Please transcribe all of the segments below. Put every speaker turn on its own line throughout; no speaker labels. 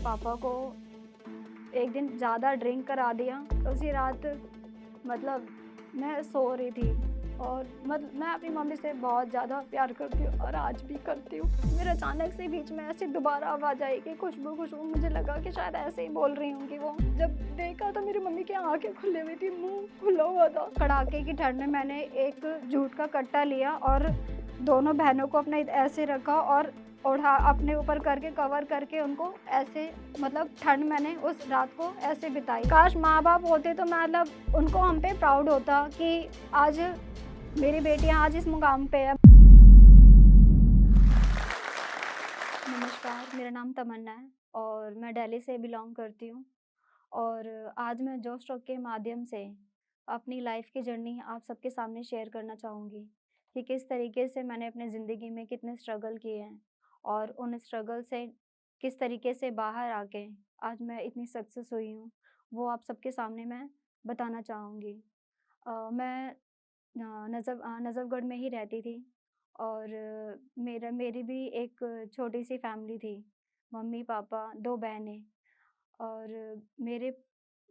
पापा को एक दिन ज़्यादा ड्रिंक करा दिया। उसी रात मतलब मैं सो रही थी और मैं अपनी मम्मी से बहुत ज़्यादा प्यार करती हूँ और आज भी करती हूँ। फिर अचानक से बीच में ऐसे दोबारा आवाज़ आई कि खुशबू, खुशबू। मुझे लगा कि शायद ऐसे ही बोल रही होंगी वो। जब देखा तो मेरी मम्मी की आँखें खुली हुई थी, मुँह खुला हुआ था। कड़ाके की ठंड में मैंने एक जूट का कट्टा लिया और दोनों बहनों को अपने ऐसे रखा और ओढ़ा अपने ऊपर करके कवर करके उनको ऐसे ठंड मैंने उस रात को ऐसे बिताई। काश माँ-बाप होते तो मतलब उनको हम पे प्राउड होता कि आज मेरी बेटियाँ आज इस मुकाम पे है। नमस्कार, मेरा नाम तमन्ना है और मैं दिल्ली से बिलॉन्ग करती हूँ और आज मैं जो स्ट्रोक के माध्यम से अपनी लाइफ़ की जर्नी आप सबके सामने शेयर करना चाहूँगी कि किस तरीके से मैंने अपनी ज़िंदगी में कितने स्ट्रगल किए हैं और उन स्ट्रगल से किस तरीके से बाहर आके आज मैं इतनी सक्सेस हुई हूँ, वो आप सबके सामने मैं बताना चाहूँगी। मैं नज़फ़गढ़ में ही रहती थी और मेरी भी एक छोटी-सी फैमिली थी, मम्मी-पापा, 2 बहनें और मेरे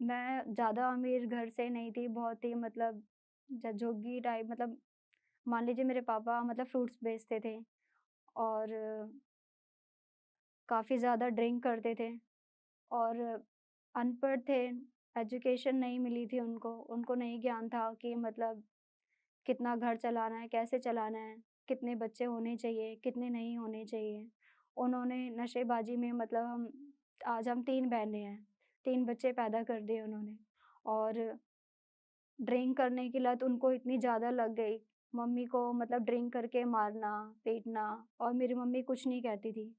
मैं ज़्यादा अमीर घर से नहीं थी, बहुत ही झुग्गी टाइप मान लीजिए मेरे पापा फ्रूट्स बेचते थे और काफ़ी ज़्यादा ड्रिंक करते थे और अनपढ़ थे, एजुकेशन नहीं मिली थी उनको, उनको नहीं ज्ञान था कि कितना घर चलाना है, कैसे चलाना है, कितने बच्चे होने चाहिए, कितने नहीं होने चाहिए। उन्होंने नशेबाज़ी में आज हम 3 बहनें हैं, 3 बच्चे पैदा कर दिए उन्होंने और ड्रिंक करने की लत उनको इतनी ज़्यादा लग गई, मम्मी को ड्रिंक करके मारना, पीटना और मेरी मम्मी कुछ नहीं कहती थी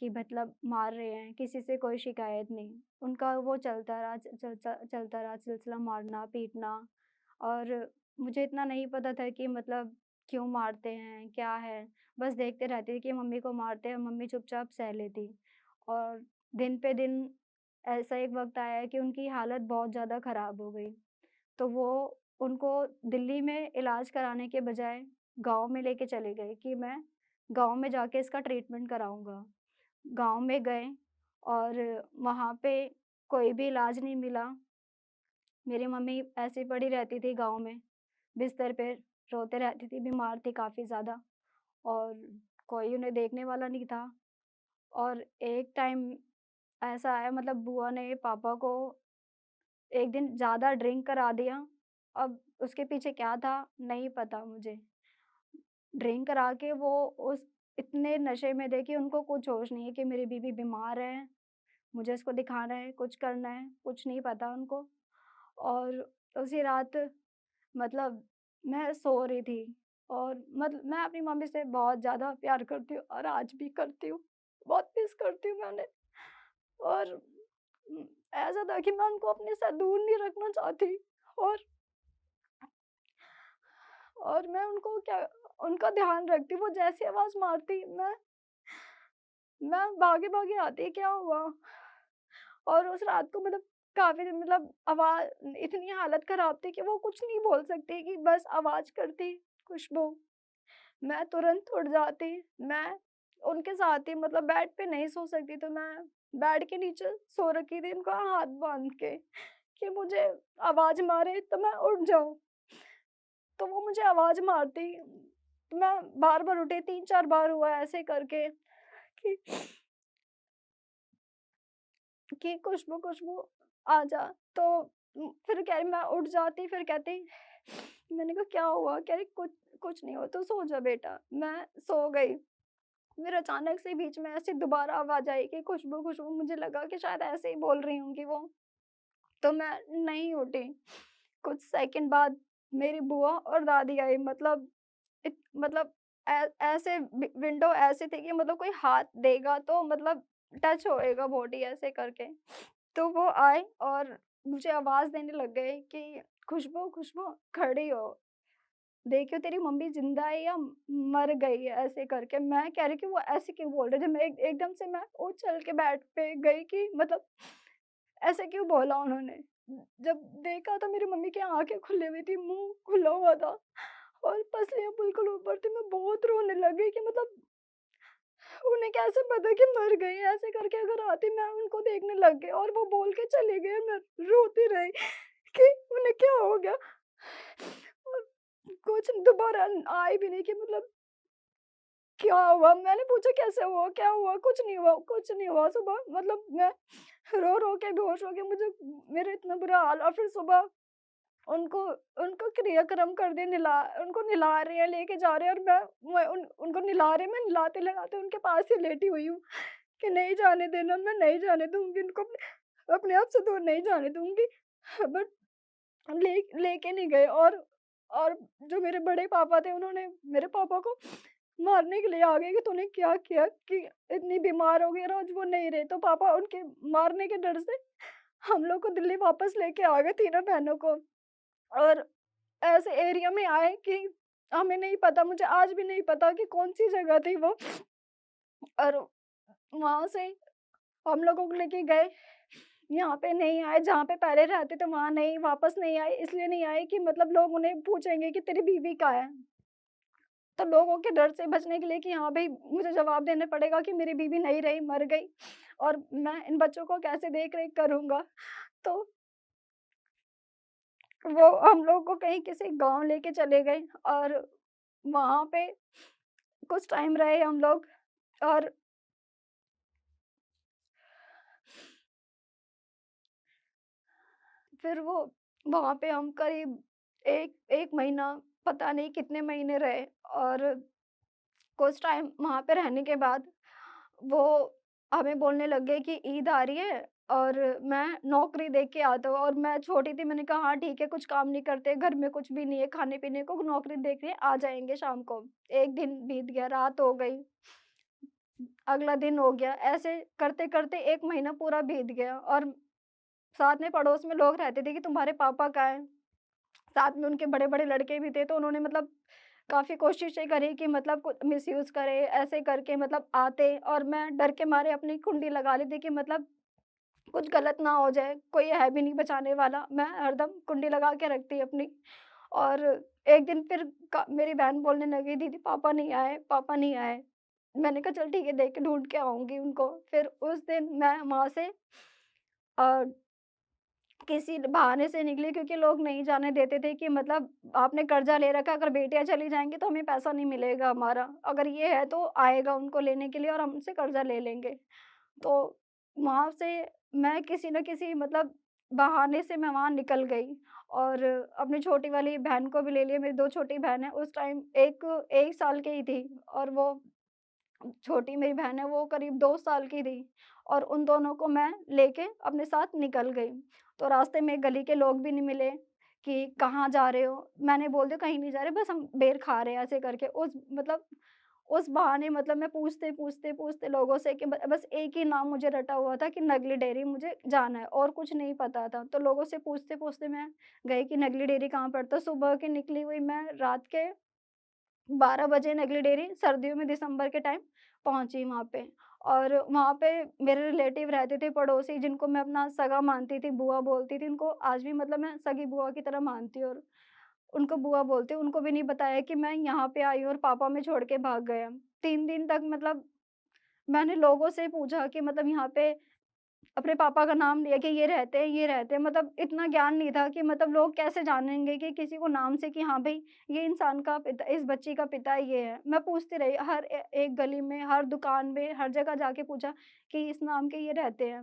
कि मार रहे हैं, किसी से कोई शिकायत नहीं। उनका वो चलता रहा सिलसिला मारना, पीटना और मुझे इतना नहीं पता था कि क्यों मारते हैं, क्या है? बस देखते रहती थी कि मम्मी को मारते हैं, मम्मी चुपचाप सह लेती और दिन पे दिन ऐसा एक वक़्त आया कि उनकी हालत बहुत ज़्यादा ख़राब हो गई। तो वो उनको दिल्ली में इलाज कराने के बजाय गाँव में लेके चले गए कि मैं गाँव में जाके इसका ट्रीटमेंट कराऊँगा। गाँव में गए और वहाँ पे कोई भी इलाज नहीं मिला। मेरी मम्मी ऐसे ही पड़ी रहती थी गाँव में, बिस्तर पे रोते रहती थी, बीमार थी काफ़ी ज़्यादा और कोई उन्हें देखने वाला नहीं था और एक टाइम ऐसा आया बुआ ने पापा को एक दिन ज़्यादा ड्रिंक करा दिया। अब उसके पीछे क्या था, नहीं पता मुझे। ड्रिंक करा के वो उस इतने नशे में थे कि उनको कुछ होश नहीं है कि मेरी बीवी बीमार है, मुझे इसको दिखाना है, कुछ करना है, कुछ नहीं पता उनको। और उसी रात मतलब मैं सो रही थी और मैं अपनी मम्मी से बहुत ज़्यादा प्यार करती हूँ और आज भी करती हूँ। बहुत मिस करती हूँ मैं उन्हें और ऐसा था कि मैं उनको अपने से दूर नहीं रखना चाहती और मैं उनको क्या उनका ध्यान रखती, वो जैसे आवाज़ मारती मैं भागे-भागे आती, क्या हुआ? और उस रात को काफ़ी दिन आवाज़ इतनी हालत ख़राब थी कि वो कुछ नहीं बोल सकती कि बस आवाज़ करती, खुशबू। मैं तुरंत उठ जाती, मैं उनके साथ ही बेड पे नहीं सो सकती तो मैं बेड के नीचे सो रखी थी उनका हाथ बाँध के कि मुझे आवाज़ मारे तो मैं उठ जाऊँ। तो वो मुझे आवाज़ मारती, तो मैं बार-बार उठी, 3-4 बार हुआ ऐसे करके कि खुशबू, खुशबू आजा। तो फिर कह रही मैं उठ जाती, फिर कहती मैंने कहा क्या हुआ? कह रही कुछ कुछ नहीं हुआ, तू सो जा बेटा। मैं सो गई। फिर अचानक से बीच में ऐसे दोबारा आवाज़ आई कि खुशबू, खुशबू। मुझे लगा कि शायद ऐसे ही बोल रही होंगी वो, तो मैं नहीं उठी। कुछ सेकंड बाद मेरी बुआ और दादी आई इत मतलब ऐसे विंडो ऐसे थी कि कोई हाथ देगा तो टच होएगा बॉडी ऐसे करके। तो वो आए और मुझे आवाज़ देने लग गए कि खुशबू, खुशबू खड़ी हो। देखियो तेरी मम्मी ज़िंदा है या मर गई है ऐसे करके। मैं कह रही कि वो ऐसे क्यों बोल रहे थे? मैं एकदम से मैं उछल के बेड पे गई कि ऐसे क्यों बोला उन्होंने? जब देखा तो मेरी मम्मी की आँखें खुली हुई थी, मुँह खुला हुआ था और पसलियाँ बिल्कुल ऊपर थी। मैं बहुत रोने लगी कि उन्हें कैसे पता कि मर गई? ऐसे करके अगर आती मैं उनको देखने लग गई और वो बोल के चले गए। मैं रोती रही कि उन्हें क्या हो गया? और कुछ दोबारा आए भी नहीं कि मतलब क्या हुआ? मैंने पूछा कैसे हुआ? क्या हुआ? कुछ नहीं हुआ, कुछ नहीं हुआ। सुबह मतलब मैं रो-रो के बेहोश हो गई। मुझे मेरा इतना बुरा हाल और फिर सुबह उनको उनको क्रियाक्रम कर दिए, उनको नहला रहे हैं, लेके जा रहे हैं और मैं उनको नहला रहे हैं, मैं नहलाते-नहलाते उनके पास ही लेटी हुई हूँ कि नहीं जाने देना, मैं नहीं जाने दूँगी इनको अपने आप से दूर नहीं जाने दूँगी। बट लेके नहीं गए और जो मेरे बड़े पापा थे उन्होंने मेरे पापा को मारने के लिए आ गए कि तूने क्या किया कि इतनी बीमार हो गई और आज वो नहीं रहे। तो पापा उनके मारने के डर से हम लोग को दिल्ली वापस लेके आ गए तीनों बहनों को। और ऐसे एरिया में आए कि हमें नहीं पता, मुझे आज भी नहीं पता कि कौन-सी जगह थी वो। और वहाँ से हम लोगों को लेके गए, यहाँ पे नहीं आए, जहाँ पे पहले रहते थे वहाँ नहीं, वापस नहीं आए, इसलिए नहीं आए कि मतलब लोग उन्हें पूछेंगे कि तेरी बीवी कहाँ है? तो लोगों के डर से बचने के लिए कि हाँ भई, मुझे जवाब देना पड़ेगा कि मेरी बीवी नहीं रही, मर गई और मैं इन बच्चों को कैसे देख-रेख करूँगा? तो वो हम लोग को कहीं किसी गाँव लेके चले गए और वहाँ पे कुछ टाइम रहे हम लोग और फिर वो वहाँ पे हम करीब 1 महीना, पता नहीं कितने महीने रहे और कुछ टाइम वहाँ पे रहने के बाद वो हमें बोलने लग गए कि ईद आ रही है और मैं नौकरी देख के आता हूँ। और मैं छोटी थी, मैंने कहा हाँ ठीक है, कुछ काम नहीं करते, घर में कुछ भी नहीं है खाने-पीने को, नौकरी देख रहे हैं, आ जाएँगे शाम को। 1 दिन बीत गया, रात हो गई, अगला दिन हो गया, ऐसे करते-करते 1 महीना पूरा बीत गया और साथ में पड़ोस में लोग रहते थे कि तुम्हारे पापा कहाँ हैं? साथ में उनके बड़े-बड़े लड़के भी थे, तो उन्होंने मतलब काफ़ी कोशिशें करी कि मतलब कुछ मिसयूज़ करे, ऐसे करके मतलब आते और मैं डर के मारे अपनी कुंडी लगा ली थी कि मतलब कुछ गलत ना हो जाए, कोई है भी नहीं बचाने वाला। मैं हरदम कुंडी लगा के रखती अपनी। और एक दिन फिर मेरी बहन बोलने लगी, "दीदी पापा नहीं आए, पापा नहीं आए।" मैंने कहा, "चल ठीक है, देख के ढूँढ के आऊँगी उनको।" फिर उस दिन मैं वहाँ से अ, किसी बहाने से निकली क्योंकि लोग नहीं जाने देते थे कि मतलब आपने कर्ज़ा ले रखा है, अगर बेटियाँ चली जाएँगी तो हमें पैसा नहीं मिलेगा हमारा। अगर ये है तो आएगा उनको लेने के लिए और हमसे कर्ज़ा ले लेंगे। तो वहाँ से मैं किसी न किसी मतलब बहाने से मैं वहाँ निकल गई और अपनी छोटी वाली बहन को भी ले लिया। मेरी 2 छोटी बहन हैं, उस टाइम एक 1 साल की ही थी और वो छोटी मेरी बहन है वो करीब 2 साल की थी और उन दोनों को मैं लेके अपने साथ निकल गई। तो रास्ते में गली के लोग भी नहीं मिले कि कहाँ जा रहे हो? मैंने बोल दिया कहीं नहीं जा रहे, बस हम बेर खा रहे हैं ऐसे करके। उस बहाने मतलब मैं पूछते लोगों से कि ब बस एक ही नाम मुझे रटा हुआ था कि नगली डेयरी मुझे जाना है और कुछ नहीं पता था। तो लोगों से पूछते-पूछते मैं गई कि नगली डेयरी कहाँ पड़ता है। सुबह की निकली हुई मैं रात के 12 बजे नगली डेयरी सर्दियों में दिसंबर के टाइम पहुँची वहाँ पे। और वहाँ पे मेरे रिलेटिव रहते थे, पड़ोसी जिनको मैं अपना सगा मानती थी, बुआ बोलती थी, उनको आज भी मतलब मैं सगी बुआ की तरह मानती हूँ और उनको बुआ बोलती हूँ। उनको भी नहीं बताया कि मैं यहाँ पे आई हूँ और पापा हमें छोड़ के भाग गए। 3 दिन तक मतलब मैंने लोगों से पूछा कि मतलब यहाँ पे अपने पापा का नाम लिया कि ये रहते हैं, मतलब इतना ज्ञान नहीं था कि मतलब लोग कैसे जानेंगे कि किसी को नाम से कि हाँ भई, ये इंसान का पिता, इस बच्ची का पिता ये है। मैं पूछती रही हर एक गली में, हर दुकान में, हर जगह जाके पूछा कि इस नाम के ये रहते हैं।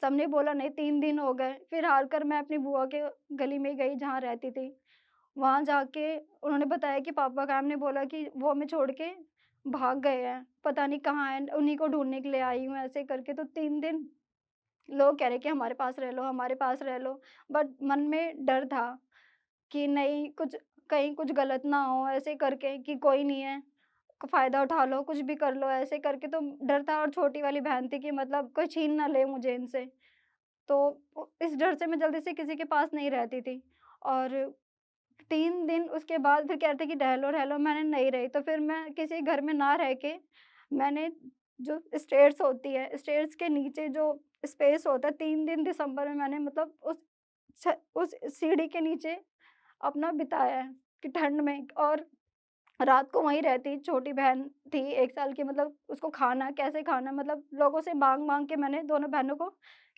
सबने बोला नहीं, 3 दिन हो गए, फिर हार कर मैं अपनी बुआ के गली में गई जहाँ रहती थी। वहाँ जाके उन्होंने बताया कि पापा का, हमने बोला कि वो हमें छोड़ के भाग गए हैं, पता नहीं कहाँ हैं, उन्हीं को ढूँढने के लिए आई हूँ ऐसे करके। तो 3 दिन लोग कह रहे कि हमारे पास रह लो, हमारे पास रह लो, बट मन में डर था कि नहीं कुछ, कहीं कुछ गलत ना हो ऐसे करके कि कोई नहीं है, फ़ायदा उठा लो, कुछ भी कर लो ऐसे करके, तो डर था। और छोटी वाली बहन थी कि मतलब कोई छीन ना ले मुझे इनसे। तो इस डर से मैं जल्दी से किसी के पास नहीं रहती थी। और 3 दिन उसके बाद फिर कह रहे थे कि रह लो, मैंने नहीं रही। तो फिर मैं किसी घर में ना रह के मैंने जो स्टेयर्स होती है, स्टेयर्स के नीचे जो स्पेस होता है, 3 दिन दिसंबर में मैंने मतलब उस सीढ़ी के नीचे अपना बिताया है कि ठंड में। और रात को वहीं रहती, छोटी बहन थी 1 साल की, मतलब उसको खाना कैसे खाना, मतलब लोगों से माँग-माँग के मैंने दोनों बहनों को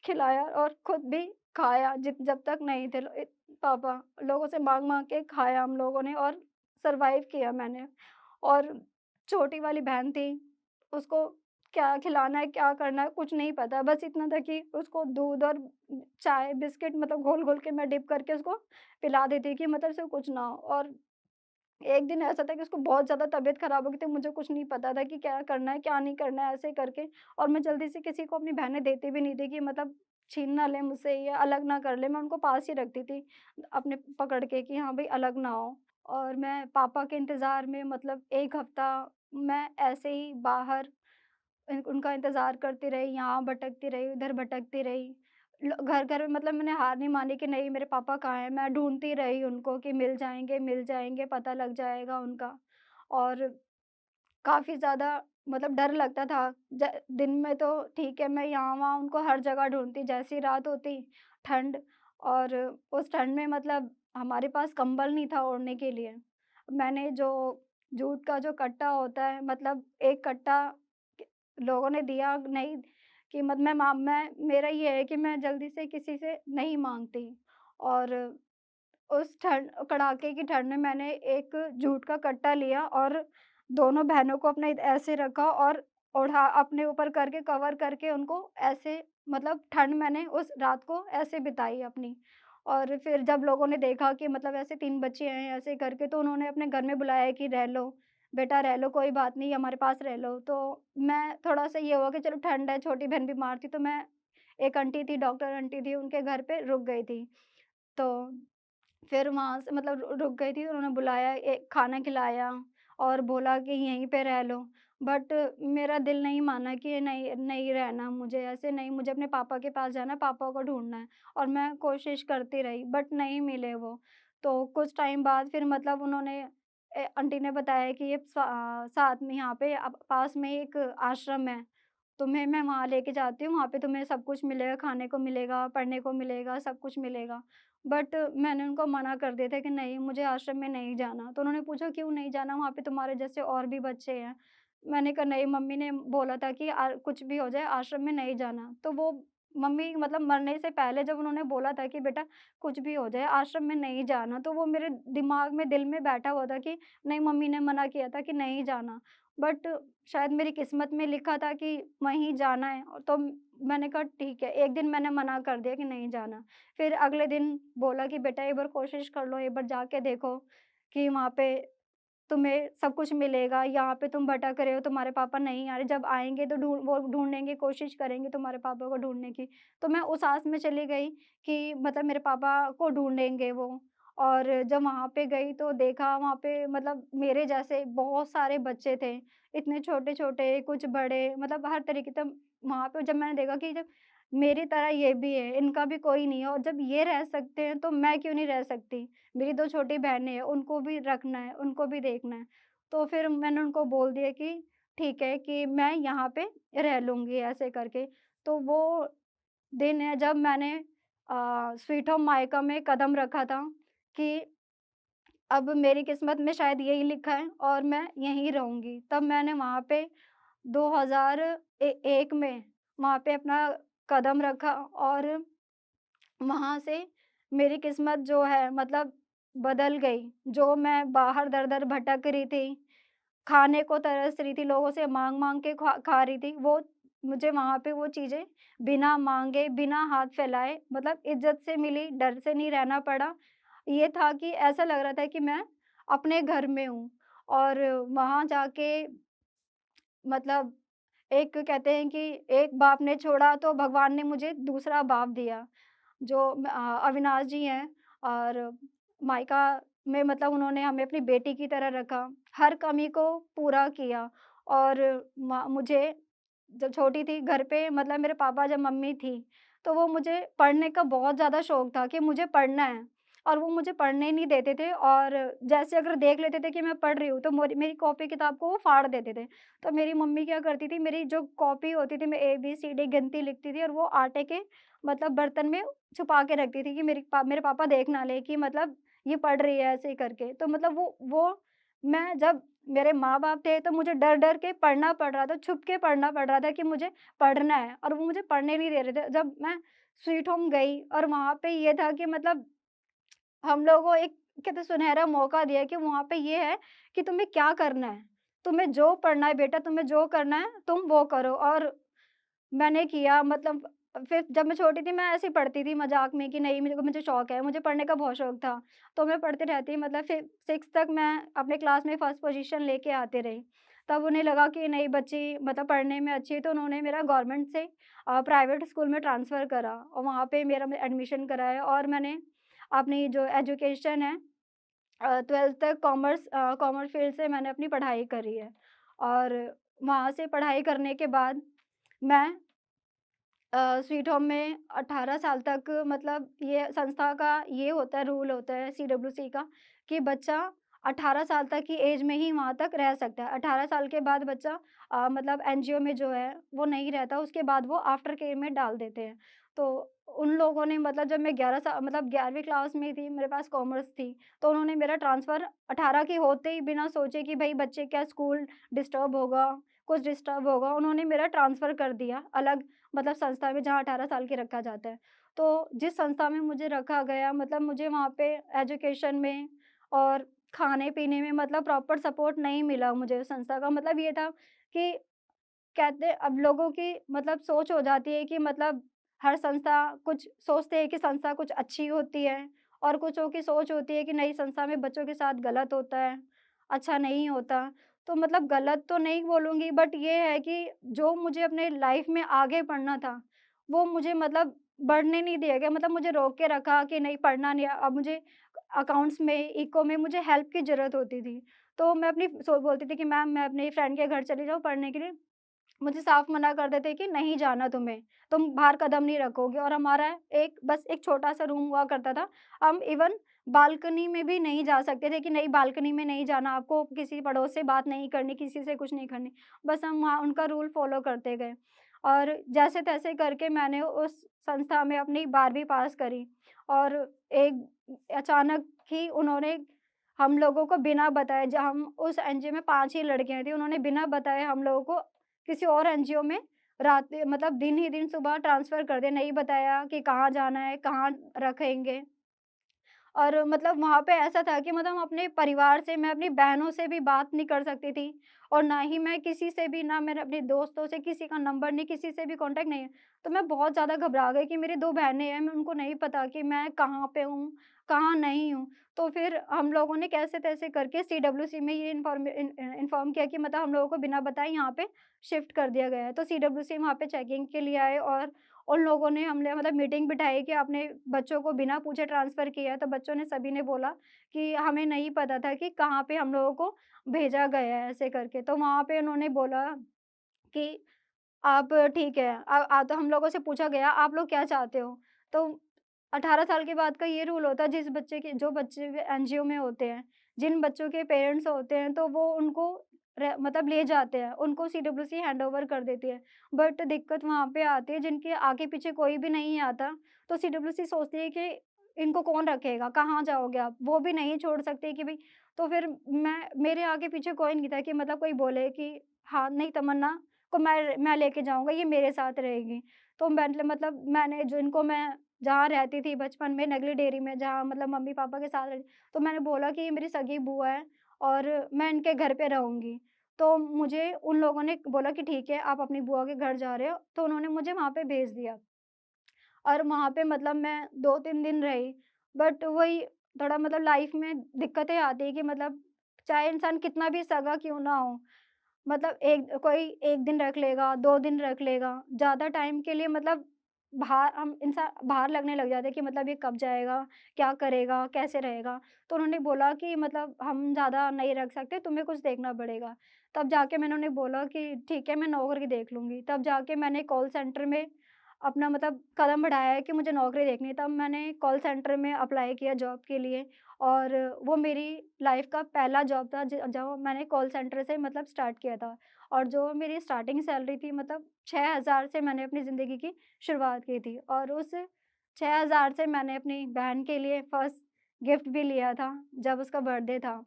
खिलाया और खुद भी खाया जब तक नहीं थे पापा, लोगों से माँग-माँग के खाया हम लोगों ने और सर्वाइव किया मैंने। और छोटी वाली बहन थी, उसको क्या खिलाना है, क्या करना है, कुछ नहीं पता। बस इतना था कि उसको दूध और चाय, बिस्किट मतलब घोल-घोल के मैं डिप करके उसको पिला देती कि मतलब उसे कुछ ना हो। और एक दिन ऐसा था कि उसको बहुत ज़्यादा तबीयत ख़राब हो गई थी, मुझे कुछ नहीं पता था कि क्या करना है, क्या नहीं करना है, ऐसे करके। और मैं जल्दी से किसी को अपनी बहनें देती भी नहीं थी कि मतलब छीन ना लें मुझसे या अलग ना कर लें, मैं उनको पास ही रखती थी, अपने पकड़ के कि हाँ भई अलग ना हो। और मैं पापा के इंतज़ार में मतलब 1 हफ़्ता मैं ऐसे ही बाहर उनका इंतज़ार करती रही, यहाँ भटकती रही, उधर भटकती रही। घर-घर में मतलब मैंने हार नहीं मानी कि नहीं मेरे पापा कहाँ हैं? मैं ढूँढती रही उनको कि मिल जाएँगे, पता लग जाएगा उनका। और काफ़ी ज़्यादा मतलब डर लगता था। ज दिन में तो ठीक है, मैं यहाँ-वहाँ उनको हर जगह ढूँढती, जैसे ही रात होती ठंड, और उस ठंड में मतलब हमारे पास कंबल नहीं था ओढ़ने के लिए। मैंने जो जूट का जो कट्टा होता है, मतलब एक कट्टा क लोगों ने दिया नहीं कि मैं मेरा ये है कि मैं जल्दी से किसी से नहीं माँगती। और उस ठंड कड़ाके की ठंड में मैंने एक जूट का कट्टा लिया और दोनों बहनों को अपने ऐसे रखा और ओढ़ा अपने ऊपर करके कवर करके उनको ऐसे, मतलब ठंड मैंने उस रात को ऐसे बिताई अपनी। और फिर जब लोगों ने देखा कि मतलब ऐसे 3 बच्चे हैं ऐसे करके, तो उन्होंने अपने घर में बुलाया कि रह लो, बेटा रह लो, कोई बात नहीं हमारे पास रह लो। तो मैं थोड़ा-सा ये हुआ कि चलो ठंड है, छोटी बहन बीमार थी, तो मैं एक आंटी थी, डॉक्टर आंटी थी, उनके घर पे रुक गई थी। तो फिर वहाँ से मतलब रुक गई थी, उन्होंने बुलाया, खाना खिलाया और बोला कि यहीं पे रह लो। बट मेरा दिल नहीं माना कि नहीं, नहीं रहना मुझे, ऐसे नहीं, मुझे अपने पापा के पास जाना है, पापा को ढूँढना है। और मैं कोशिश करती रही बट नहीं मिले वो। तो कुछ टाइम बाद फिर मतलब उन्होंने आंटी ने बताया कि ये साथ में यहाँ पे पास में एक आश्रम है, तुम्हें मैं वहाँ लेके जाती हूँ, वहाँ पे तुम्हें सब कुछ मिलेगा, खाने को मिलेगा, पढ़ने को मिलेगा, सब कुछ मिलेगा। बट मैंने उनको मना कर दिया था कि नहीं, मुझे आश्रम में नहीं जाना। तो उन्होंने पूछा क्यों नहीं जाना? वहाँ पे तुम्हारे जैसे और भी बच्चे हैं। मैंने कहा नहीं, मम्मी ने बोला था कि कुछ भी हो जाए आश्रम में नहीं जाना। तो वो मम्मी मतलब मरने से पहले जब उन्होंने बोला था कि बेटा कुछ भी हो जाए आश्रम में नहीं जाना, तो वो मेरे दिमाग में, दिल में बैठा हुआ था कि नहीं, मम्मी ने मना किया था कि नहीं जाना। बट शायद मेरी किस्मत में लिखा था कि वहीं जाना है, और तो मैंने कहा ठीक है। एक दिन मैंने मना कर दिया कि नहीं जाना। फिर अगले दिन बोला कि बेटा एक बार कोशिश कर लो, एक बार जाके देखो कि वहाँ पे तुम्हें सब कुछ मिलेगा, यहाँ पे तुम भटक रहे हो, तुम्हारे पापा नहीं आ रहे, जब आएँगे तो वो ढूँढेंगे, कोशिश करेंगे तुम्हारे पापा को ढूँढने की। तो मैं उस आस में चली गई कि मतलब मेरे पापा को ढूँढेंगे वो। और जब वहाँ पे गई तो देखा वहाँ पे मतलब मेरे जैसे बहुत सारे बच्चे थे, इतने छोटे-छोटे, कुछ बड़े, मतलब हर तरीके के। वहाँ पे जब मैंने देखा कि जब मेरी तरह ये भी है, इनका भी कोई नहीं है, और जब ये रह सकते हैं तो मैं क्यों नहीं रह सकती? मेरी 2 छोटी बहनें हैं, उनको भी रखना है, उनको भी देखना है। तो फिर मैंने उनको बोल दिया कि ठीक है कि मैं यहाँ पे रह लूँगी ऐसे करके। तो वो दिन है जब मैंने स्वीट होम मायका में कदम रखा था कि अब मेरी किस्मत में शायद यही लिखा है और मैं यहीं रहूँगी। तब मैंने वहाँ पे 2001 में वहाँ पे अपना कदम रखा और वहाँ से मेरी किस्मत जो है मतलब बदल गई। जो मैं बाहर दर-दर भटक रही थी, खाने को तरस रही थी, लोगों से माँग-माँग के खा रही थी, वो मुझे वहाँ पे वो चीज़ें बिना माँगे, बिना हाथ फैलाए मतलब इज़्ज़त से मिली, डर से नहीं रहना पड़ा। ये था कि ऐसा लग रहा था कि मैं अपने घर में हूँ। और वहाँ जाके मतलब एक कहते हैं कि एक बाप ने छोड़ा तो भगवान ने मुझे दूसरा बाप दिया। जो अविनाश जी हैं, और मायका में मतलब उन्होंने हमें अपनी बेटी की तरह रखा, हर कमी को पूरा किया। और मुझे जब छोटी थी घर पे मतलब मेरे पापा जब मम्मी थी, तो वो मुझे पढ़ने का बहुत ज़्यादा शौक था कि मुझे पढ़ना है, और वो मुझे पढ़ने नहीं देते थे। और जैसे अगर देख लेते थे कि मैं पढ़ रही हूँ, तो मोरी मेरी कॉपी किताब को वो फाड़ देते थे। तो मेरी मम्मी क्या करती थी, मेरी जो कॉपी होती थी, मैं एबीसीडी गिनती लिखती थी और वो आटे के मतलब बर्तन में छुपा के रखती थी कि मेरे पापा देख ना लें कि मतलब ये पढ़ रही है ऐसे करके। तो मतलब वो मैं जब मेरे माँ-बाप थे तो मुझे डर-डर के पढ़ना पड़ रहा था, छुप के पढ़ना पड़ रहा था कि मुझे पढ़ना है और वो मुझे पढ़ने नहीं दे रहे थे। जब मैं स्वीट होम गई और वहाँ पे ये था कि मतलब हम लोगों को एक कहते हैं सुनहरा मौका दिया कि वहाँ पे ये है कि तुम्हें क्या करना है। तुम्हें जो पढ़ना है बेटा, तुम्हें जो करना है तुम वो करो और मैंने किया मतलब फिर जब मैं छोटी थी मैं ऐसे ही पढ़ती थी मज़ाक में कि नहीं मुझे शौक है, मुझे पढ़ने का बहुत शौक था। तो मैं पढ़ती रहती मतलब फिर 6 तक मैं अपने क्लास में फर्स्ट पोज़ीशन लेके आती रही। तब उन्हें लगा कि नहीं बच्ची मतलब पढ़ने में अच्छी है तो उन्होंने मेरा गवर्नमेंट से प्राइवेट स्कूल में ट्रांसफ़र करा और वहाँ पे मेरा मैं एडमिशन कराया और मैंने अपनी जो एजुकेशन है 12th तक कॉमर्स फ़ील्ड से मैंने अपनी पढ़ाई करी है। और वहाँ से पढ़ाई करने के बाद मैं स्वीट होम में 18 साल तक मतलब ये संस्था का ये होता है रूल होता है सीडब्ल्यूसी का कि बच्चा 18 साल तक की एज में ही वहाँ तक रह सकता है। 18 साल के बाद बच्चा मतलब एनजीओ में जो है वो नहीं रहता, उसके बाद वो आफ्टर केयर में डाल देते हैं। तो उन लोगों ने मतलब जब मैं 11 सा मतलब 11वीं क्लास में थी, मेरे पास कॉमर्स थी, तो उन्होंने मेरा ट्रांसफ़र 18 की होते ही बिना सोचे कि भई बच्चे क्या स्कूल डिस्टर्ब होगा, कुछ डिस्टर्ब होगा, उन्होंने मेरा ट्रांसफ़र कर दिया अलग मतलब संस्था में जहाँ 18 साल के रखा जाता है। तो जिस संस्था में मुझे रखा गया मतलब मुझे वहाँ पे एजुकेशन में और खाने-पीने में मतलब प्रॉपर सपोर्ट नहीं मिला मुझे उस संस्था का। मतलब ये था कि कहते अब लोगों की मतलब सोच हो जाती है कि मतलब हर संस्था कुछ सोचते हैं कि संस्था कुछ अच्छी होती है और कुछों की सोच होती है कि नहीं संस्था में बच्चों के साथ गलत होता है, अच्छा नहीं होता। तो मतलब गलत तो नहीं बोलूँगी बट ये है कि जो मुझे अपने लाइफ़ में आगे बढ़ना था, वो मुझे मतलब बढ़ने नहीं दिया गया। मतलब मुझे रोक के रखा कि नहीं पढ़ना नहीं है। अब मुझे अकाउंट्स में, इको में मुझे हेल्प की ज़रूरत होती थी। तो मैं अपनी बोलती थी कि मैम मैं अपनी फ्रेंड के घर चली जाऊँ पढ़ने के लिए। मुझे साफ मना कर देते कि नहीं जाना तुम्हें, तुम बाहर कदम नहीं रखोगे और हमारा एक बस एक छोटा-सा रूम हुआ करता था। हम इवन बालकनी में भी नहीं जा सकते थे कि नहीं बालकनी में नहीं जाना, आपको किसी पड़ोस से बात नहीं करनी, किसी से कुछ नहीं करनी। बस हम वहाँ उनका रूल फ़ॉलो करते गए और जैसे-तैसे करके मैंने उस संस्था में अपनी 12वीं पास करी और एक अचानक ही उन्होंने हम लोगों को बिना बताए ज हम उस एनजीओ में 5 ही लड़कियाँ थीं, उन्होंने बिना बताए हम लोगों को किसी और एनजीओ में रात मतलब दिन ही दिन सुबह ट्रांसफ़र कर दिया, नहीं बताया कि कहाँ जाना है, कहाँ रखेंगे। और मतलब वहाँ पे ऐसा था कि मतलब हम अपने परिवार से मैं अपनी बहनों से भी बात नहीं कर सकती थी और ना ही मैं किसी से भी ना मेरे अपने दोस्तों से किसी का नंबर नहीं, किसी से भी कॉन्टैक्ट नहीं है। तो मैं बहुत ज़्यादा घबरा गई कि मेरी 2 बहनें हैं, मैं उनको नहीं पता कि मैं कहाँ पे हूँ, कहाँ नहीं हूँ। तो फिर हम लोगों ने कैसे-तैसे करके सीडब्ल्यूसी में ये इन्फॉर्म किया कि मतलब हम लोगों को बिना बताए यहाँ पे शिफ्ट कर दिया गया है। तो सीडब्ल्यूसी वहाँ पे चेकिंग के लिए आए और उन लोगों ने हमने मतलब मीटिंग बिठाई कि आपने बच्चों को बिना पूछे ट्रांसफ़र किया है, तो बच्चों ने सभी ने बोला कि हमें नहीं पता था कि कहाँ पे हम लोगों को भेजा गया है ऐसे करके। तो वहाँ पे उन्होंने बोला कि आप ठीक है तो हम लोगों से पूछा गया आप लोग क्या चाहते हो? तो 18 साल के बाद का ये रूल होता है जो बच्चे एनजीओ में होते हैं, जिन बच्चों के पेरेंट्स होते हैं तो वो उनको मतलब ले जाते हैं, उनको सीडब्ल्यूसी हैंडओवर कर देती है। बट दिक्कत वहाँ पे आती है जिनके आगे-पीछे कोई भी नहीं आता, तो सीडब्ल्यूसी सोचती है कि इनको कौन रखेगा, कहाँ जाओगे आप? वो भी नहीं छोड़ सकते कि भई तो फिर मेरे आगे-पीछे कोई नहीं था कि मतलब कोई बोले कि हाँ, नहीं तमन्ना को मैं लेके जाऊँगा, ये मेरे साथ रहेगी। तो मतलब मैंने जिनको मैं जहाँ रहती थी बचपन में नगली डेयरी में जहाँ मतलब मम्मी-पापा के साथ रहती तो मैंने बोला कि ये मेरी सगी बुआ है और मैं इनके घर पे रहूँगी। तो मुझे उन लोगों ने बोला कि ठीक है, आप अपनी बुआ के घर जा रहे हो, तो उन्होंने मुझे वहाँ पे भेज दिया। और वहाँ पे मतलब मैं 2-3 दिन रही, बट वही थोड़ा मतलब लाइफ़ में दिक्कतें आती हैं कि मतलब चाहे इंसान कितना भी सगा क्यों ना हो, मतलब एक कोई 1 दिन रख लेगा, 2 दिन रख लेगा, ज़्यादा टाइम के लिए मतलब बाहर लगने लग जाते हैं कि मतलब ये कब जाएगा, क्या करेगा, कैसे रहेगा? तो उन्होंने बोला कि मतलब हम ज़्यादा नहीं रख सकते, तुम्हें कुछ देखना पड़ेगा। तब जाके मैंने उन्हें बोला कि ठीक है, मैं नौकरी देख लूँगी। तब जाके मैंने कॉल सेंटर में अपना मतलब कदम बढ़ाया है कि मुझे नौकरी देखनी है। तब मैंने कॉल सेंटर में अप्लाई किया जॉब के लिए और वो मेरी लाइफ़ का पहला जॉब था जब मैंने कॉल सेंटर से मतलब स्टार्ट किया था। और जो मेरी स्टार्टिंग सैलरी थी मतलब 6000 से मैंने अपनी ज़िंदगी की शुरुआत की थी और उस 6000 से मैंने अपनी बहन के लिए फर्स्ट गिफ्ट भी लिया था, जब उसका बर्थडे था।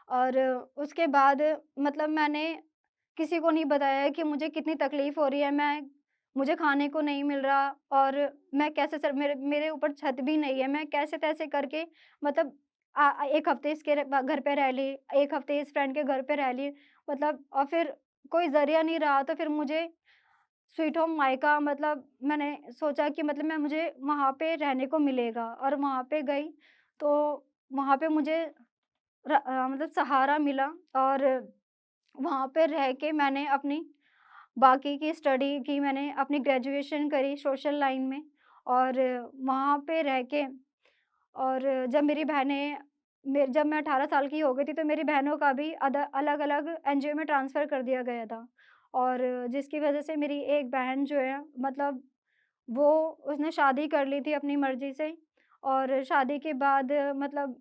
और उसके बाद मतलब मैंने किसी को नहीं बताया कि मुझे कितनी तकलीफ़ हो रही है, मुझे खाने को नहीं मिल रहा और मैं कैसे सर मेरे मेरे ऊपर छत भी नहीं है, मैं कैसे-तैसे करके मतलब 1 हफ़्ते इसके घर पे रह ली, 1 हफ़्ते इस फ्रेंड के घर पे रह ली, मतलब और फिर कोई ज़रिया नहीं रहा तो फिर मुझे स्वीट होम मायका मतलब मैंने सोचा कि मतलब मैं मुझे वहाँ पे रहने को मिलेगा और वहाँ पे गई, तो वहाँ पे मुझे मतलब सहारा मिला और वहाँ पे रह के मैंने अपनी बाकी की स्टडी की, मैंने अपनी ग्रेजुएशन करी सोशल लाइन में और वहाँ पे रह के और जब मेरी बहनें जब मैं 18 साल की हो गई थी, तो मेरी बहनों का भी अलग-अलग एनजीओ में ट्रांसफ़र कर दिया गया था और जिसकी वज़ह से मेरी एक बहन जो है मतलब वो उसने शादी कर ली थी अपनी मर्ज़ी से और शादी के बाद मतलब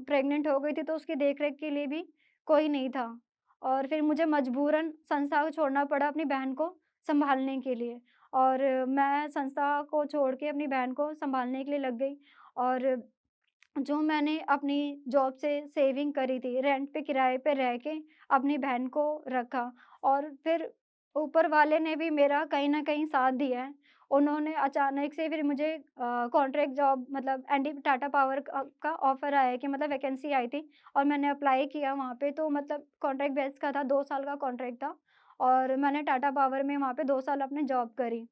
प्रेग्नेंट हो गई थी, तो उसकी देख-रेख के लिए भी कोई नहीं था और फिर मुझे मजबूरन संस्था को छोड़ना पड़ा अपनी बहन को सँभालने के लिए और मैं संस्था को छोड़ के अपनी बहन को सँभालने के लिए लग गई और जो मैंने अपनी जॉब से सेविंग करी थी, रेंट पे किराए पे रह के अपनी बहन को रखा और फिर ऊपर वाले ने भी मेरा कहीं न कहीं साथ दिया है। उन्होंने अचानक से फिर मुझे कॉन्ट्रैक्ट जॉब मतलब एनडी टाटा पावर का ऑफ़र आया कि मतलब वैकेंसी आई थी और मैंने अप्लाई किया वहाँ पे तो मतलब कॉन्ट्रैक्ट बेस का था, 2 साल का कॉन्ट्रैक्ट था और मैंने टाटा पावर में वहाँ पे 2 साल अपने जॉब करी।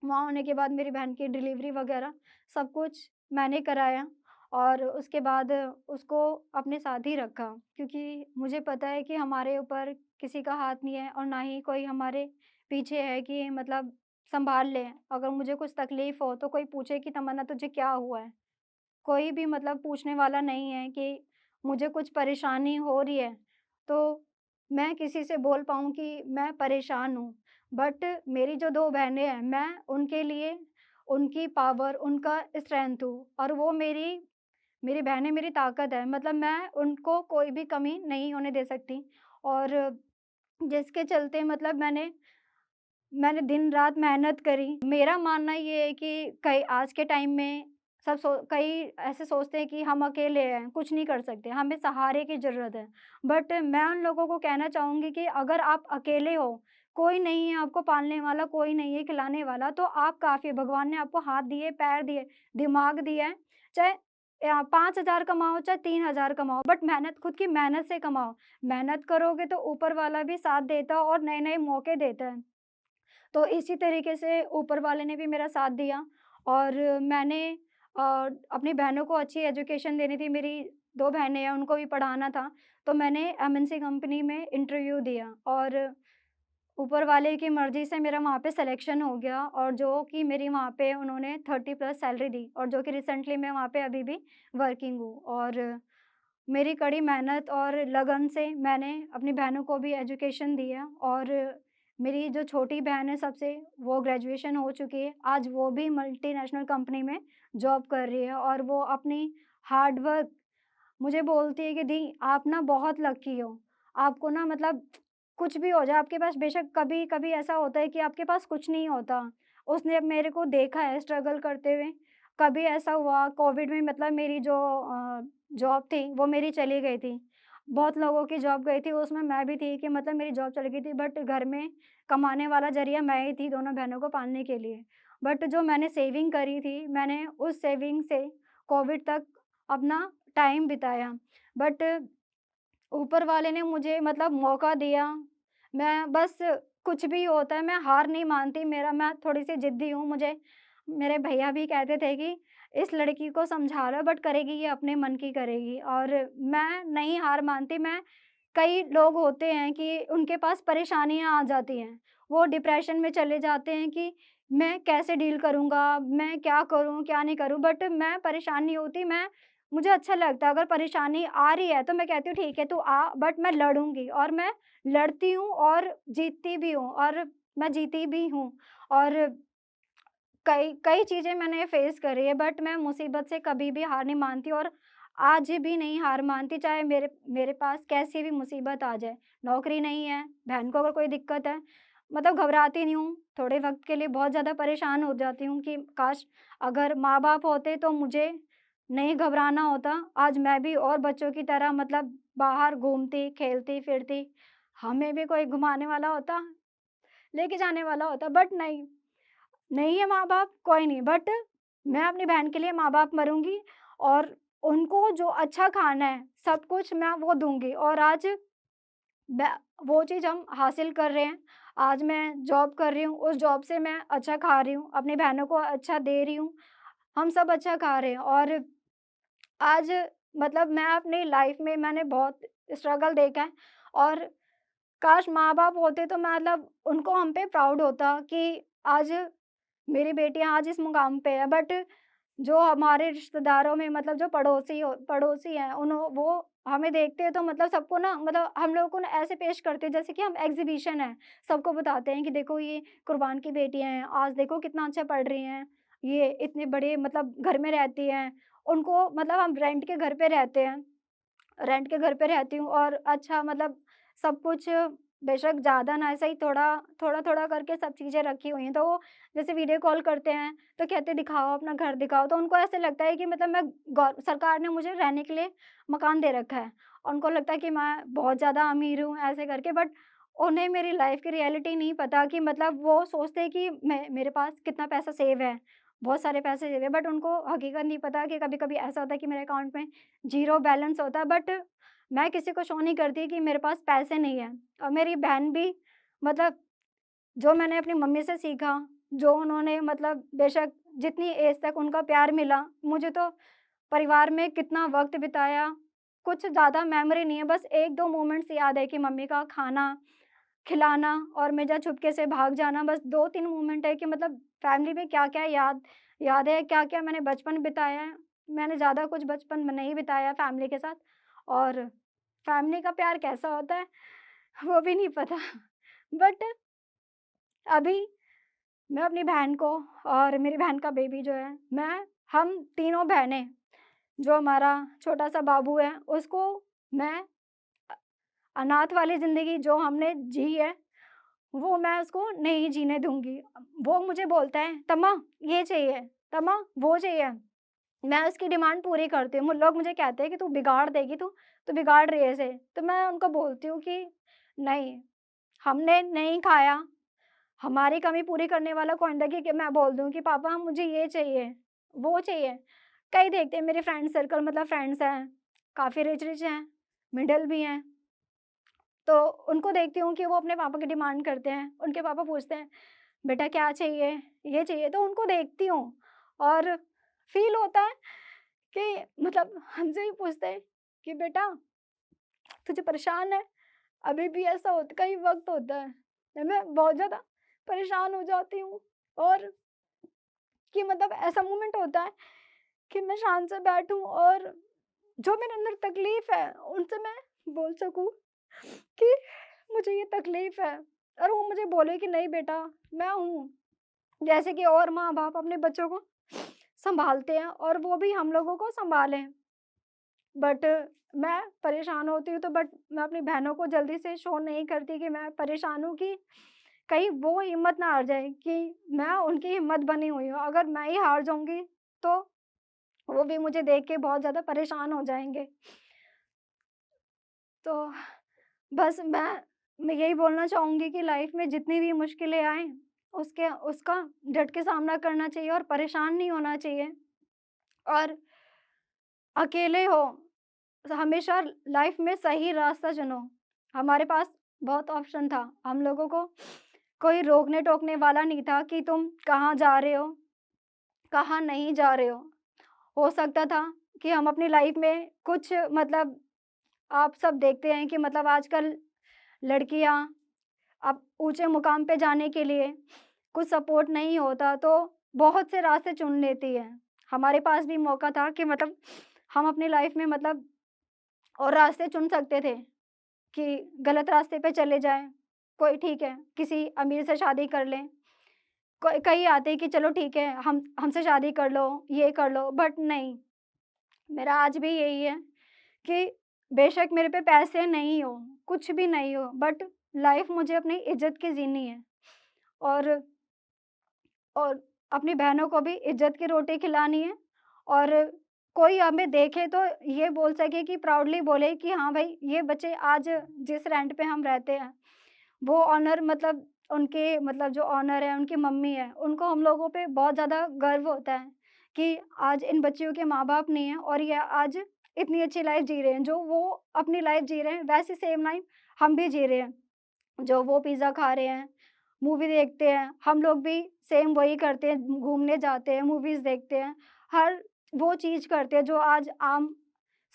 वहाँ होने के बाद मेरी बहन की डिलीवरी वग़ैरह सब कुछ मैंने कराया और उसके बाद उसको अपने साथ ही रखा क्योंकि मुझे पता है कि हमारे ऊपर किसी का हाथ नहीं है और ना ही कोई हमारे पीछे है कि मतलब सँभाल ले। अगर मुझे कुछ तकलीफ़ हो तो कोई पूछे कि तमन्ना तुझे क्या हुआ है? कोई भी मतलब पूछने वाला नहीं है कि मुझे कुछ परेशानी हो रही है, तो मैं किसी से बोल पाऊँ कि मैं परेशान हूँ। बट मेरी जो 2 बहनें हैं, मैं उनके लिए उनकी पावर, उनका स्ट्रेंथ हूँ और वो मेरी बहनें मेरी ताकत है। मतलब मैं उनको कोई भी कमी नहीं होने दे सकती और जिसके चलते मतलब मैंने दिन-रात मेहनत करी। मेरा मानना ये है कि कई आज के टाइम में कई ऐसे सोचते हैं कि हम अकेले हैं, कुछ नहीं कर सकते, हमें सहारे की ज़रूरत है। बट मैं उन लोगों को कहना चाहूँगी कि अगर आप अकेले हो, कोई नहीं है आपको पालने वाला, कोई नहीं है खिलाने वाला, तो आप काफ़ी है। भगवान ने आपको हाथ दिए, पैर दिए, दिमाग दिया है, चाहे 5,000 कमाओ, चाहे 3,000 कमाओ, बट मेहनत खुद की मेहनत से कमाओ। मेहनत करोगे तो ऊपर वाला भी साथ देता है और नए-नए मौके देता है। तो इसी तरीके से ऊपर वाले ने भी मेरा साथ दिया और मैंने अ, अपनी बहनों को अच्छी एजुकेशन देनी थी, मेरी 2 बहनें हैं, उनको भी पढ़ाना था, तो मैंने एमएनसी कंपनी में इंटरव्यू दिया और ऊपर वाले की मर्ज़ी से मेरा वहाँ पे सिलेक्शन हो गया और जो कि मेरी वहाँ पे उन्होंने 30 प्लस सैलरी दी और जो कि रिसेंटली मैं वहाँ पे अभी भी वर्किंग हूँ और मेरी कड़ी मेहनत और लगन से मैंने अपनी बहनों को भी एजुकेशन दिया और मेरी जो छोटी बहन है सबसे, वो ग्रेजुएशन हो चुकी है। आज वो भी मल्टीनेशनल कंपनी में जॉब कर रही है और वो अपनी हार्ड वर्क मुझे बोलती है कि दी आप ना बहुत लकी हो। आपको ना मतलब कुछ भी हो जाए आपके पास बेशक कभी-कभी ऐसा होता है कि आपके पास कुछ नहीं होता। उसने अब मेरे को देखा है स्ट्रगल करते हुए। कभी ऐसा हुआ कोविड में मतलब मेरी जो जॉब थी वो मेरी चली गई थी। बहुत लोगों की जॉब गई थी उसमें मैं भी थी कि मतलब मेरी जॉब चली गई थी बट घर में कमाने वाला ज़रिया मैं ही थी दोनों बहनों को पालने के लिए। बट जो मैंने सेविंग करी थी मैंने उस सेविंग से कोविड तक अपना टाइम बिताया। बट ऊपर वाले ने मुझे मतलब मौका दिया। मैं बस कुछ भी होता है मैं हार नहीं मानती, मैं थोड़ी-सी ज़िद्दी हूँ। मुझे मेरे भैया भी कहते थे कि इस लड़की को समझा लो बट करेगी ये अपने मन की करेगी और मैं नहीं हार मानती। कई लोग होते हैं कि उनके पास परेशानियाँ आ जाती हैं। वो डिप्रेशन में चले जाते हैं कि मैं कैसे डील करूँगा, मैं क्या करूँ, क्या नहीं करूँ? बट मैं परेशान नहीं होती, मुझे अच्छा लगता है अगर परेशानी आ रही है तो मैं कहती हूँ ठीक है तू आ बट मैं लड़ूँगी और मैं लड़ती हूँ और जीतती भी हूँ और मैं जीती भी हूँ और कई कई चीज़ें मैंने फेस करी है बट मैं मुसीबत से कभी भी हार नहीं मानती और आज भी नहीं हार मानती चाहे मेरे मेरे पास कैसी भी मुसीबत आ जाए। नौकरी नहीं है, बहन को अगर कोई दिक्कत है, मतलब घबराती नहीं हूँ, थोड़े वक़्त के लिए बहुत ज़्यादा परेशान हो जाती हूँ कि काश अगर माँ-बाप होते तो मुझे नहीं घबराना होता। आज मैं भी और बच्चों की तरह मतलब बाहर घूमती, खेलती-फिरती, हमें भी कोई घुमाने वाला होता, लेके जाने वाला होता, बट नहीं, नहीं है माँ-बाप, कोई नहीं, बट मैं अपनी बहन के लिए माँ-बाप मरूँगी और उनको जो अच्छा खाना है, सब कुछ मैं वो दूँगी और आज बै वो चीज़ हम हासिल कर रहे हैं। आज मैं जॉब कर रही हूँ, उस जॉब से मैं अच्छा खा रही हूँ, अपनी बहनों को अच्छा दे रही हूँ, हम सब अच्छा खा रहे हैं और आज मतलब मैं अपनी लाइफ़ में मैंने बहुत स्ट्रगल देखा है और काश माँ-बाप होते तो मतलब उनको हम पे प्राउड होता कि आज मेरी बेटियाँ आज इस मुकाम पे है। बट जो हमारे रिश्तेदारों में मतलब जो पड़ोसी हैं उन्हों वो हमें देखते हैं तो मतलब सबको ना मतलब हम लोगों को ना ऐसे पेश करते हैं जैसे कि हम एग्ज़िबिशन है। सबको बताते हैं कि देखो ये कुर्बान की बेटियाँ हैं, आज देखो कितना अच्छा पढ़ रही हैं, ये इतने बड़े मतलब घर में रहती हैं। उनको मतलब हम रेंट के घर पे रहते हैं। रेंट के घर पे रहती हूँ और अच्छा मतलब सब कुछ बेशक ज़्यादा ना सही थोड़ा-थोड़ा करके सब चीज़ें रखी हुई हैं। तो वो जैसे वीडियो कॉल करते हैं, तो कहते दिखाओ अपना घर दिखाओ, तो उनको ऐसे लगता है कि मतलब मैं गौ सरकार ने मुझे रहने के लिए मकान दे रखा है। उनको लगता है कि मैं बहुत ज़्यादा अमीर हूँ ऐसे करके बट उन्हें मेरी लाइफ़ की रियलिटी नहीं पता कि मतलब वो सोचते हैं कि मैं मेरे पास कितना पैसा सेव है, बहुत सारे पैसे सेव है बट उनको हकीकत नहीं पता कि कभी-कभी ऐसा होता है कि मेरे अकाउंट में ज़ीरो बैलेंस होता है बट मैं किसी को शो नहीं करती कि मेरे पास पैसे नहीं हैं और मेरी बहन भी मतलब जो मैंने अपनी मम्मी से सीखा, जो उन्होंने मतलब बेशक जितनी एज तक उनका प्यार मिला, मुझे तो परिवार में कितना वक़्त बिताया, कुछ ज़्यादा मेमोरी नहीं है, बस 1-2 मोमेंट्स याद है कि मम्मी का खाना खिलाना और मेरा चुपके से भाग जाना, बस 2-3 मोमेंट है कि मतलब फैमिली में क्या-क्या याद है, क्या-क्या मैंने बचपन बिताया है। मैंने ज़्यादा कुछ बचपन में नहीं बिताया फैमिली के साथ और फैमिली का प्यार कैसा होता है, वो भी नहीं पता। बट अभी मैं अपनी बहन को और मेरी बहन का बेबी जो है, हम तीनों बहनें, जो हमारा छोटा-सा बाबू है, उसको मैं अ, अनाथ वाली ज़िंदगी जो हमने जी है वो मैं उसको नहीं जीने दूँगी। वो मुझे बोलता है, "तम्मा ये चाहिए, तम्मा वो चाहिए।" मैं उसकी डिमांड पूरी करती हूँ। लोग मुझे कहते हैं कि, "तू बिगाड़ देगी तू बिगाड़ रही है इसे।" तो मैं उनको बोलती हूँ कि, "नहीं, हमने नहीं खाया, हमारी कमी पूरी करने वाला कौन था कि मैं बोल दूँ कि पापा मुझे ये चाहिए, वो चाहिए।" कई देखते हैं मेरे फ्रेंड सर्कल मतलब फ्रेंड्स हैं, काफ़ी रिच-रिच हैं, मिडल भी हैं। तो उनको देखती हूँ कि वो अपने पापा की डिमांड करते हैं। उनके पापा पूछते हैं, "बेटा क्या चाहिए? ये चाहिए।" तो उनको देखती हूँ और फ़ील होता है कि मतलब हमसे ही पूछते हैं कि, "बेटा तुझे परेशान है?" अभी भी ऐसा होता कई वक़्त होता है, जब मैं बहुत ज़्यादा परेशान हो जाती हूँ और कि मतलब ऐसा मोमेंट होता है कि मैं शांत से बैठूँ और जो मेरे अंदर तकलीफ़ है, उनसे मैं बोल सकूँ कि मुझे ये तकलीफ़ है और वो मुझे बोले कि नहीं बेटा मैं हूँ। जैसे कि और माँ-बाप अपने बच्चों को सँभालते हैं और वो भी हम लोगों को सँभालें। बट मैं परेशान होती हूँ तो बट मैं अपनी बहनों को जल्दी से शो नहीं करती कि मैं परेशान हूँ कि कहीं वो हिम्मत ना हार जाए कि मैं उनकी हिम्मत बनी हुई हूँ। अगर मैं ही हार जाऊँगी तो वो भी मुझे देख के बहुत ज़्यादा परेशान हो जाएँगे। तो बस मैं यही बोलना चाहूँगी कि लाइफ़ में जितनी भी मुश्किलें आएँ, उसका डट के सामना करना चाहिए और परेशान नहीं होना चाहिए। और अकेले हो, हमेशा लाइफ़ में सही रास्ता चुनो। हमारे पास बहुत ऑप्शन था, हम लोगों को कोई रोकने-टोकने वाला नहीं था कि तुम कहाँ जा रहे हो, कहाँ नहीं जा रहे हो। हो सकता था कि हम अपनी लाइफ़ में कुछ मतलब आप सब देखते हैं कि मतलब आजकल लड़कियाँ अब ऊँचे मुकाम पे जाने के लिए कुछ सपोर्ट नहीं होता तो बहुत से रास्ते चुन लेती हैं। हमारे पास भी मौका था कि मतलब हम अपनी लाइफ़ में मतलब और रास्ते चुन सकते थे कि गलत रास्ते पे चले जाएँ। कोई ठीक है, किसी अमीर से शादी कर लें। कोई कई आते हैं कि चलो ठीक है, हम हमसे शादी कर लो, ये कर लो, बट नहीं, मेरा आज भी यही है कि बेशक मेरे पे पैसे नहीं हो, कुछ भी नहीं हो, बट लाइफ़ मुझे अपनी इज़्ज़त की जीनी है और और अपनी बहनों को भी इज़्ज़त की रोटी खिलानी है और कोई हमें देखे तो ये बोल सके कि प्राउडली बोले कि हाँ भाई, ये बच्चे आज जिस रेंट पे हम रहते हैं, वो ऑनर मतलब उनके मतलब जो ऑनर है, उनकी मम्मी है, उनको हम लोगों पे बहुत ज़्यादा गर्व होता है कि आज इन बच्चियों के माँ-बाप नहीं हैं और ये आज इतनी अच्छी लाइफ़ जी रहे हैं। जो वो अपनी लाइफ़ जी रहे हैं, वैसी सेम लाइफ़ हम भी जी रहे हैं। जो वो पिज़्ज़ा खा रहे हैं, मूवी देखते हैं, हम लोग भी सेम वही करते हैं, घूमने जाते हैं, मूवीज़ देखते हैं, हर वो चीज़ करते हैं जो आज आम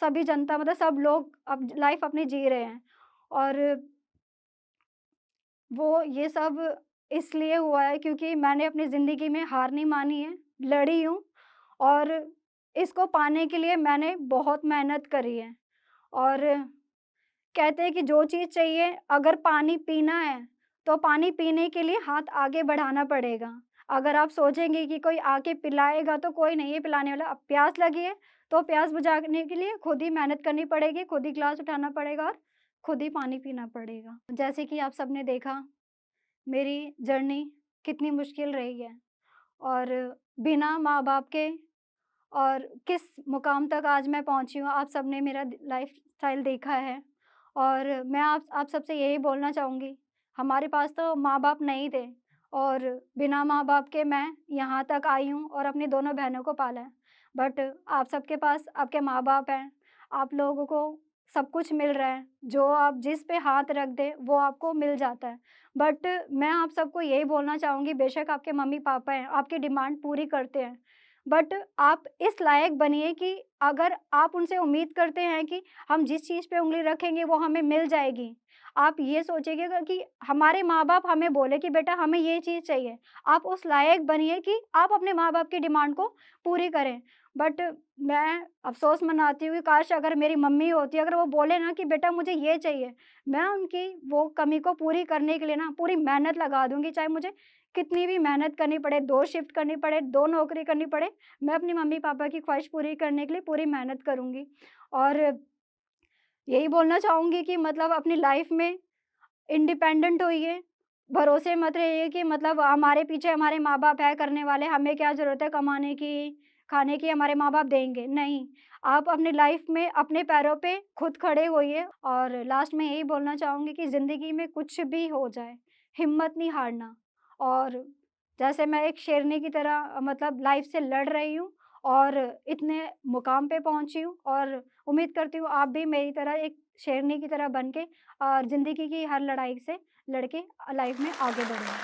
सभी जनता मतलब सब लोग अब लाइफ़ अपनी जी रहे हैं। और वो ये सब इसलिए हुआ है क्योंकि मैंने अपनी ज़िंदगी में हार नहीं मानी है, लड़ी हूँ और इसको पाने के लिए मैंने बहुत मेहनत करी है। और कहते हैं कि जो चीज़ चाहिए अगर पानी पीना है, तो पानी पीने के लिए हाथ आगे बढ़ाना पड़ेगा। अगर आप सोचेंगे कि कोई आके पिलाएगा तो कोई नहीं है पिलाने वाला। अब प्यास लगी है, तो प्यास बुझाने के लिए खुद ही मेहनत करनी पड़ेगी, खुद ही ग्लास उठाना पड़ेगा और खुद ही पानी पीना पड़ेगा। जैसे कि आप सबने देखा मेरी जर्नी कितनी मुश्किल रही है और बिना माँ-बाप के और किस मुकाम तक आज मैं पहुँची हूँ, आप सबने मेरा लाइफ़स्टाइल देखा है और मैं आप सबसे यही बोलना चाहूँगी, हमारे पास तो माँ-बाप नहीं थे और बिना माँ-बाप के मैं यहाँ तक आई हूँ और अपनी दोनों बहनों को पाला है। बट आप सबके पास आपके माँ-बाप हैं, आप लोगों को सब कुछ मिल रहा है, जो आप जिस पे हाथ रख दें, वो आपको मिल जाता है। बट मैं आप सबको यही बोलना चाहूँगी, बेशक आपके मम्मी-पापा हैं, आपकी डिमांड पूरी करते हैं, बट आप इस लायक बनिए कि अगर आप उनसे उम्मीद करते हैं कि हम जिस चीज़ पे उँगली रखेंगे वो हमें मिल जाएगी। आप ये सोचिएगा कि हमारे माँ-बाप हमें बोले कि बेटा हमें ये चीज़ चाहिए। आप उस लायक बनिए कि आप अपने माँ-बाप की डिमांड को पूरी करें। बट मैं अफ़सोस मनाती हूँ कि काश अगर मेरी मम्मी होती, अगर वो बोले ना कि बेटा मुझे ये चाहिए, मैं उनकी वो कमी को पूरी करने के लिए ना पूरी मेहनत लगा दूँगी, चाहे मुझे कितनी भी मेहनत करनी पड़े, 2 शिफ्ट करनी पड़े, 2 नौकरी करनी पड़े, मैं अपनी मम्मी-पापा की ख़्वाहिश पूरी करने के लिए पूरी मेहनत करूँगी। और यही बोलना चाहूँगी कि मतलब अपनी लाइफ़ में इंडिपेंडेंट होइए, भरोसे मत रहिए कि मतलब हमारे पीछे हमारे माँ-बाप है करने वाले, हमें क्या ज़रूरत है कमाने की, खाने की, हमारे माँ-बाप देंगे, नहीं। आप अपनी लाइफ़ में अपने पैरों पे खुद खड़े होइए और लास्ट में यही बोलना चाहूँगी कि ज़िंदगी में कुछ भी हो जाए, हिम्मत नहीं हारना और जैसे मैं एक शेरनी की तरह मतलब लाइफ़ से लड़ रही हूँ और इतने मुकाम पे पहुँची हूँ और उम्मीद करती हूँ आप भी मेरी तरह एक शेरनी की तरह बन के और ज़िंदगी की हर लड़ाई से लड़ के लाइफ़ में आगे बढ़ें।